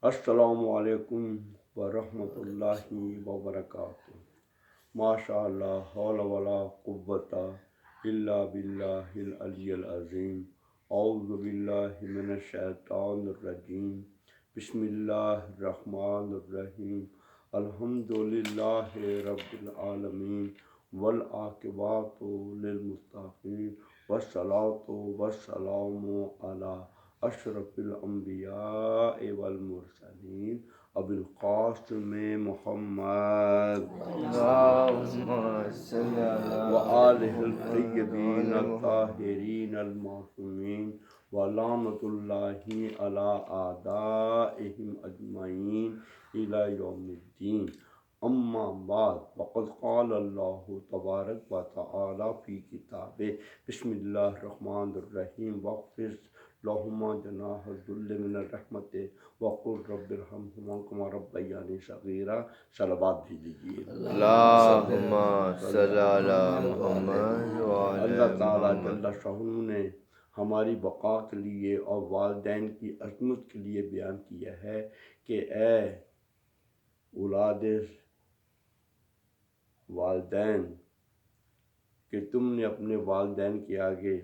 السلام علیکم ورحمۃ اللہ وبرکاتہ۔ ماشاء اللہ حول ولا قوت الا باللہ العلی العظیم۔ اعوذ باللہ من الشیطان الرجیم۔ بسم اللہ الرحمن الرحیم۔ الحمد للہ رب العالمین والعاقبۃ للمتقین والصلاۃ والسلام علی اشرف الانبیاء والمرسلین ابو القاسم محمد وآلہ الطیبین الطاہرین المعصومین ولعنۃ اللہ علی اعدائہم اجمعین الی یوم الدین۔ اما بعد فقد قال اللہ تبارک و تعالی فی کتابہ بسم اللہ الرحمن الرحیم واخفض لہما جناح الذل من الرحمت وقل رب ارحمہما کما ربیانی صغیرا۔ صلوات بھی دیجیے۔ اللہم صلی علی محمد وعلی اللہ تعالیٰ محمد۔ جل شانہ نے ہماری بقا کے لیے اور والدین کی عظمت کے لیے بیان کیا ہے کہ اے اولاد والدین کہ تم نے اپنے والدین کے آگے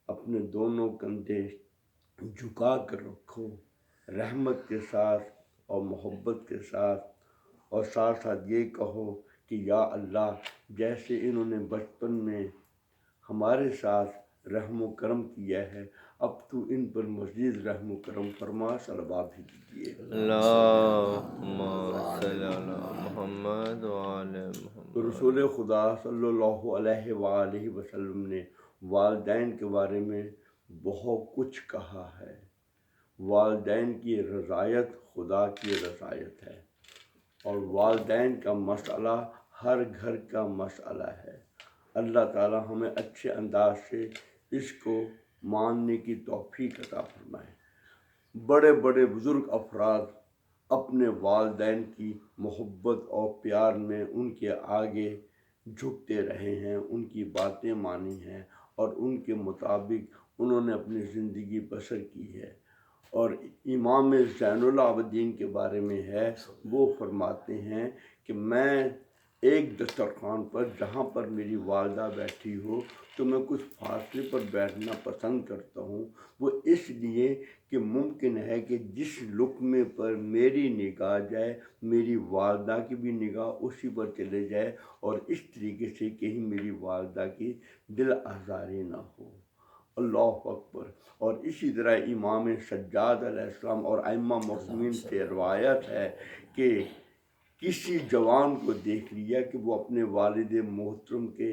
اپنے دونوں کندھے جھکا کر رکھو، رحمت کے ساتھ اور محبت کے ساتھ، اور ساتھ ساتھ یہ کہو کہ یا اللہ جیسے انہوں نے بچپن میں ہمارے ساتھ رحم و کرم کیا ہے، اب تو ان پر مزید رحم و کرم فرما۔ صلوات بھی دیجیے۔ اللہم صلی علی محمد وعلی محمد۔ رسول خدا صلی اللہ علیہ وآلہ وسلم نے والدین کے بارے میں بہت کچھ کہا ہے۔ والدین کی رضایت خدا کی رضایت ہے، اور والدین کا مسئلہ ہر گھر کا مسئلہ ہے۔ اللہ تعالی ہمیں اچھے انداز سے اس کو ماننے کی توفیق عطا فرمائے۔ بڑے بڑے بزرگ افراد اپنے والدین کی محبت اور پیار میں ان کے آگے جھکتے رہے ہیں، ان کی باتیں مانی ہیں، اور ان کے مطابق انہوں نے اپنی زندگی بسر کی ہے۔ اور امام زین العابدین کے بارے میں ہے، وہ فرماتے ہیں کہ میں ایک دسترخوان پر جہاں پر میری والدہ بیٹھی ہو تو میں کچھ فاصلے پر بیٹھنا پسند کرتا ہوں، وہ اس لیے کہ ممکن ہے کہ جس لقمے پر میری نگاہ جائے میری والدہ کی بھی نگاہ اسی پر چلے جائے، اور اس طریقے سے کہیں میری والدہ کی دل آزاری نہ ہو۔ اللہ اکبر۔ اور اسی طرح امام سجاد علیہ السلام اور ائمہ معصومین سے روایت ہے کہ کسی جوان کو دیکھ لیا کہ وہ اپنے والد محترم کے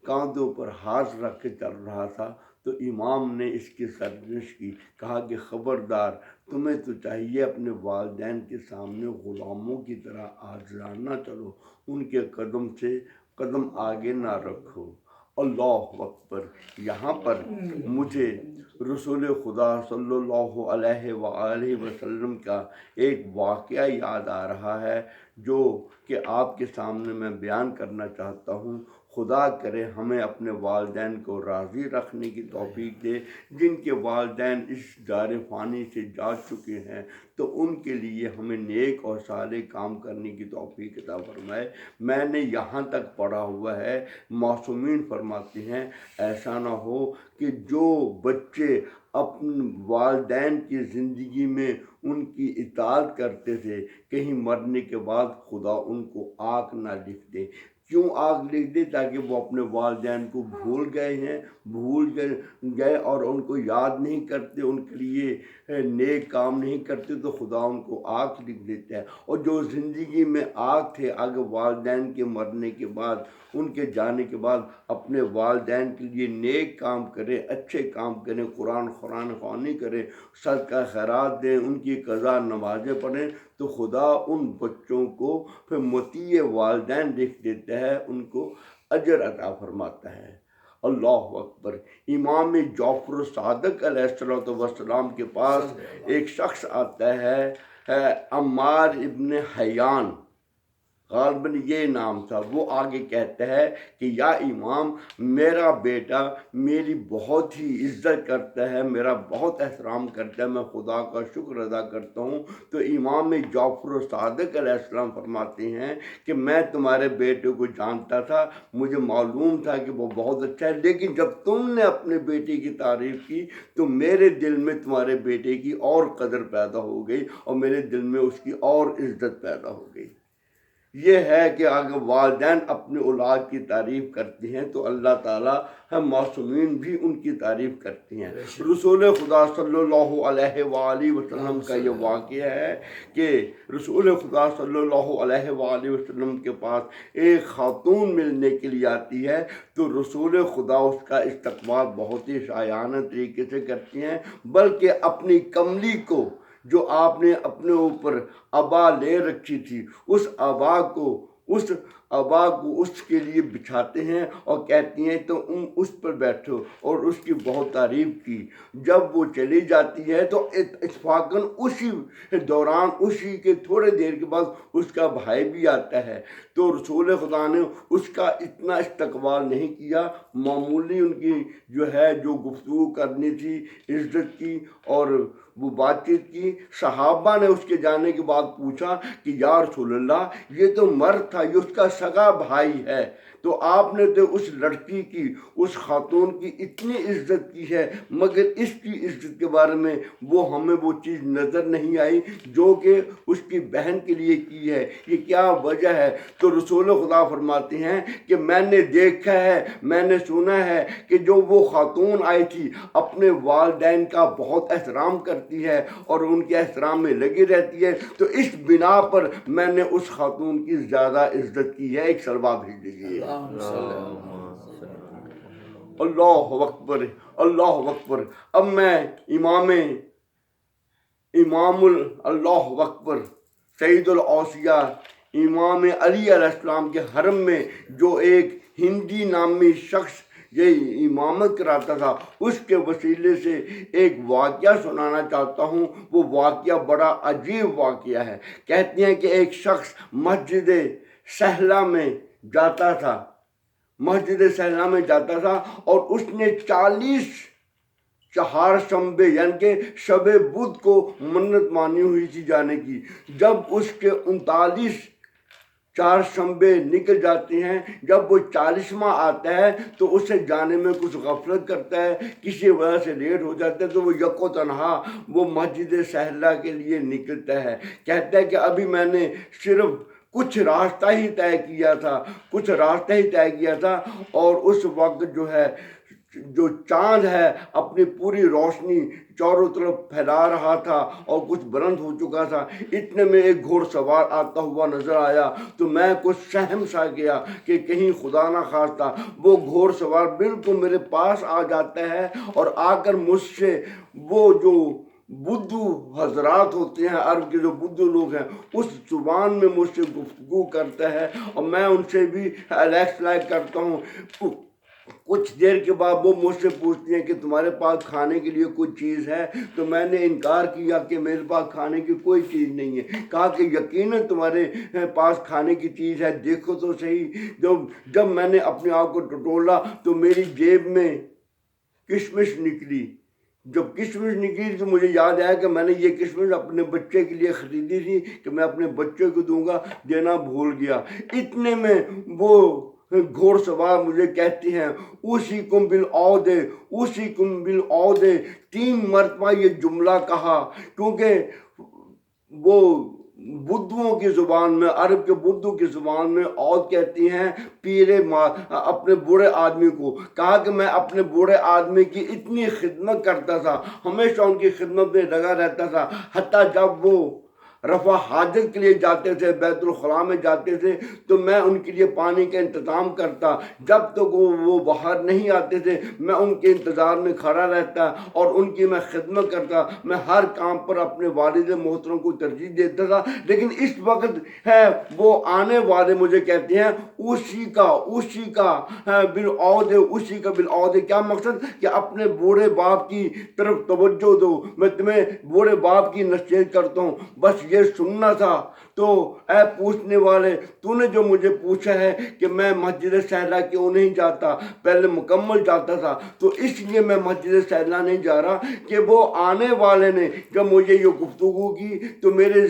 کاندھوں پر ہاتھ رکھ کے چل رہا تھا، تو امام نے اس کی سرزنش کی، کہا کہ خبردار، تمہیں تو چاہیے اپنے والدین کے سامنے غلاموں کی طرح عاجزانہ چلو، ان کے قدم سے قدم آگے نہ رکھو۔ اللہ اکبر۔ یہاں پر مجھے رسول خدا صلی اللہ علیہ وآلہ وسلم کا ایک واقعہ یاد آ رہا ہے جو کہ آپ کے سامنے میں بیان کرنا چاہتا ہوں۔ خدا کرے ہمیں اپنے والدین کو راضی رکھنے کی توفیق دے۔ جن کے والدین اس دار فانی سے جا چکے ہیں تو ان کے لیے ہمیں نیک اور صالح کام کرنے کی توفیق عطا فرمائے۔ میں نے یہاں تک پڑھا ہوا ہے، معصومین فرماتے ہیں ایسا نہ ہو کہ جو بچے اپنے والدین کی زندگی میں ان کی اطاعت کرتے تھے، کہیں مرنے کے بعد خدا ان کو آگ نہ لکھ دے۔ کیوں آگ لکھ دے؟ تاکہ وہ اپنے والدین کو بھول گئے اور ان کو یاد نہیں کرتے، ان کے لیے نیک کام نہیں کرتے، تو خدا ان کو آگ لکھ دیتا ہے۔ اور جو زندگی میں آگ تھے، اگر والدین کے مرنے کے بعد، ان کے جانے کے بعد اپنے والدین کے لیے نیک کام کریں، اچھے کام کریں، قرآن خوانی کریں، صدقہ خیرات دیں، ان کی قضا نمازیں پڑھیں، تو خدا ان بچوں کو پھر مطیع والدین لکھ دیتا ہے، ان کو اجر عطا فرماتا ہے۔ اللہ اکبر۔ امام جعفر صادق علیہ السلام کے پاس ایک شخص آتا ہے، عمار ابن حیان غالباً یہ نام تھا۔ وہ آگے کہتا ہے کہ یا امام، میرا بیٹا میری بہت ہی عزت کرتا ہے، میرا بہت احترام کرتا ہے، میں خدا کا شکر ادا کرتا ہوں۔ تو امام جعفر صادق علیہ السلام فرماتے ہیں کہ میں تمہارے بیٹے کو جانتا تھا، مجھے معلوم تھا کہ وہ بہت اچھا ہے، لیکن جب تم نے اپنے بیٹے کی تعریف کی تو میرے دل میں تمہارے بیٹے کی اور قدر پیدا ہو گئی اور میرے دل میں اس کی اور عزت پیدا ہو گئی۔ یہ ہے کہ اگر والدین اپنے اولاد کی تعریف کرتے ہیں تو اللہ تعالیٰ ہم معصومین بھی ان کی تعریف کرتے ہیں۔ رسول خدا صلی اللہ علیہ وآلہ وسلم کا یہ واقعہ ہے کہ رسول خدا صلی اللہ علیہ وآلہ وسلم کے پاس ایک خاتون ملنے کے لیے آتی ہے تو رسول خدا اس کا استقبال بہت ہی شایانہ طریقے سے کرتے ہیں، بلکہ اپنی کملی کو جو آپ نے اپنے اوپر عبا لے رکھی تھی اس عبا کو اس کے لیے بچھاتے ہیں اور کہتی ہیں تو اس پر بیٹھو، اور اس کی بہت تعریف کی۔ جب وہ چلی جاتی ہے تو اتفاقاً اسی دوران، اسی کے تھوڑے دیر کے بعد اس کا بھائی بھی آتا ہے، تو رسول خدا نے اس کا اتنا استقبال نہیں کیا، معمولی ان کی جو گفتگو کرنی تھی عزت کی اور وہ بات چیت کی۔ صحابہ نے اس کے جانے کے بعد پوچھا کہ یا رسول اللہ، یہ تو مرد تھا، یہ اس کا سگا بھائی ہے، تو آپ نے تو اس لڑکی کی، اس خاتون کی اتنی عزت کی ہے، مگر اس کی عزت کے بارے میں ہمیں وہ چیز نظر نہیں آئی جو کہ اس کی بہن کے لیے کی ہے، یہ کیا وجہ ہے؟ تو رسول خدا فرماتے ہیں کہ میں نے دیکھا ہے، میں نے سنا ہے کہ جو وہ خاتون آئی تھی اپنے والدین کا بہت احترام کرتی ہے اور ان کے احترام میں لگی رہتی ہے، تو اس بنا پر میں نے اس خاتون کی زیادہ عزت کی ہے۔ ایک سلوہ بھیج دیجیے۔ اللہ اکبر، اللہ اکبر۔ اب میں امام اللہ اکبر سید الاوصیاء امام علی علیہ السلام کے حرم میں جو ایک ہندی نامی شخص یہ امامت کراتا تھا، اس کے وسیلے سے ایک واقعہ سنانا چاہتا ہوں۔ وہ واقعہ بڑا عجیب واقعہ ہے۔ کہتے ہیں کہ ایک شخص مسجد سہلہ میں جاتا تھا اور اس نے 40 چہارشنبے یعنی کہ شب بدھ کو منت مانی ہوئی تھی جانے کی۔ جب اس کے 39 چہارشنبے نکل جاتے ہیں، جب وہ 40واں آتا ہے تو اسے جانے میں کچھ غفلت کرتا ہے، کسی وجہ سے لیٹ ہو جاتا ہے، تو وہ یک و تنہا وہ مسجد سہلہ کے لیے نکلتا ہے۔ کہتا ہے کہ ابھی میں نے صرف کچھ راستہ ہی طے کیا تھا اور اس وقت جو چاند ہے اپنی پوری روشنی چاروں طرف پھیلا رہا تھا اور کچھ بلند ہو چکا تھا۔ اتنے میں ایک گھوڑ سوار آتا ہوا نظر آیا تو میں کچھ سہم سا گیا کہ کہیں خدا نہ خواستہ وہ گھوڑ سوار بالکل میرے پاس آ جاتا ہے اور آ کر مجھ سے وہ جو بدھو حضرات ہوتے ہیں، عرب کے جو بدھو لوگ ہیں، اس زبان میں مجھ سے گفتگو کرتا ہے اور میں ان سے بھی الیکس لائک کرتا ہوں۔ کچھ دیر کے بعد وہ مجھ سے پوچھتے ہیں کہ تمہارے پاس کھانے کے لیے کوئی چیز ہے؟ تو میں نے انکار کیا کہ میرے پاس کھانے کی کوئی چیز نہیں ہے۔ کہا کہ یقیناً تمہارے پاس کھانے کی چیز ہے، دیکھو تو صحیح۔ جب میں نے اپنے آپ کو ٹٹولا تو میری جیب میں کشمش نکلی۔ جب کشمش نکلی تو مجھے یاد آیا کہ میں نے یہ کشمش اپنے بچے کے لیے خریدی تھی کہ میں اپنے بچے کو دوں گا، دینا بھول گیا۔ اتنے میں وہ گھوڑ سوار مجھے کہتے ہیں اوصیکم بالعود، 3 مرتبہ یہ جملہ کہا، کیونکہ وہ بدھوؤں کی زبان میں، عرب کے بدھو کی زبان میں عود کہتی ہیں اپنے بوڑھے آدمی کو۔ کہا کہ میں اپنے بوڑھے آدمی کی اتنی خدمت کرتا تھا، ہمیشہ ان کی خدمت میں لگا رہتا تھا، حتیٰ جب وہ رفع حاجت کے لیے جاتے تھے، بیت الخلاء میں جاتے تھے، تو میں ان کے لیے پانی کا انتظام کرتا۔ جب تک وہ باہر نہیں آتے تھے میں ان کے انتظار میں کھڑا رہتا اور ان کی میں خدمت کرتا۔ میں ہر کام پر اپنے والد محترم کو ترجیح دیتا تھا، لیکن اس وقت ہے وہ آنے والے مجھے کہتے ہیں اسی کا بالعود۔ کیا مقصد؟ کہ اپنے بوڑھے باپ کی طرف توجہ دو، میں تمہیں بوڑھے باپ کی نصیحت کرتا ہوں، بس یہ سننا تھا تو اے پوچھنے والے تو نے جو مجھے پوچھا ہے کہ میں مسجد سہلا کیوں نہیں جاتا، پہلے مکمل جاتا تھا تو اس لیے میں مسجد سہلا نہیں جا رہا کہ وہ آنے والے نے جب مجھے یہ گفتگو کی تو میرے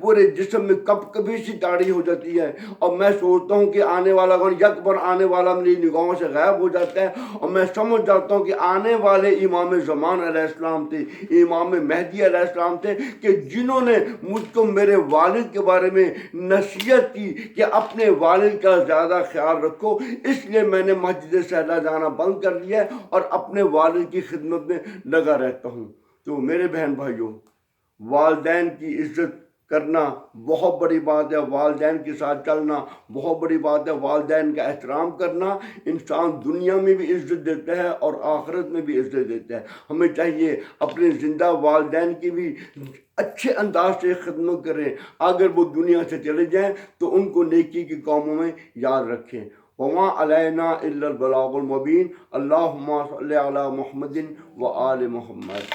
پورے جسم میں کب کبھی سی داڑھی ہو جاتی ہے، اور میں سوچتا ہوں کہ آنے والا کون، یک بار آنے والا میری نگاہوں سے غائب ہو جاتا ہے، اور میں سمجھ جاتا ہوں کہ آنے والے امام زمان علیہ السلام تھے، امام مہدی علیہ السلام تھے، کہ جنہوں نے مجھ کو میرے والد کے بارے میں نصیحت کی کہ اپنے والد کا زیادہ خیال رکھو، اس لیے میں نے مسجد سہلا جانا بند کر دیا ہے اور اپنے والد کی خدمت میں لگا رہتا ہوں۔ تو میرے بہن بھائیوں، والدین کی عزت کرنا بہت بڑی بات ہے، والدین کے ساتھ چلنا بہت بڑی بات ہے، والدین کا احترام کرنا انسان دنیا میں بھی عزت دیتا ہے اور آخرت میں بھی عزت دیتا ہے۔ ہمیں چاہیے اپنے زندہ والدین کی بھی اچھے انداز سے خدمت کریں، اگر وہ دنیا سے چلے جائیں تو ان کو نیکی کی کاموں میں یاد رکھیں۔ وما علینا الا البلاغ المبین۔ اللہم صلی علی محمد و آل محمد۔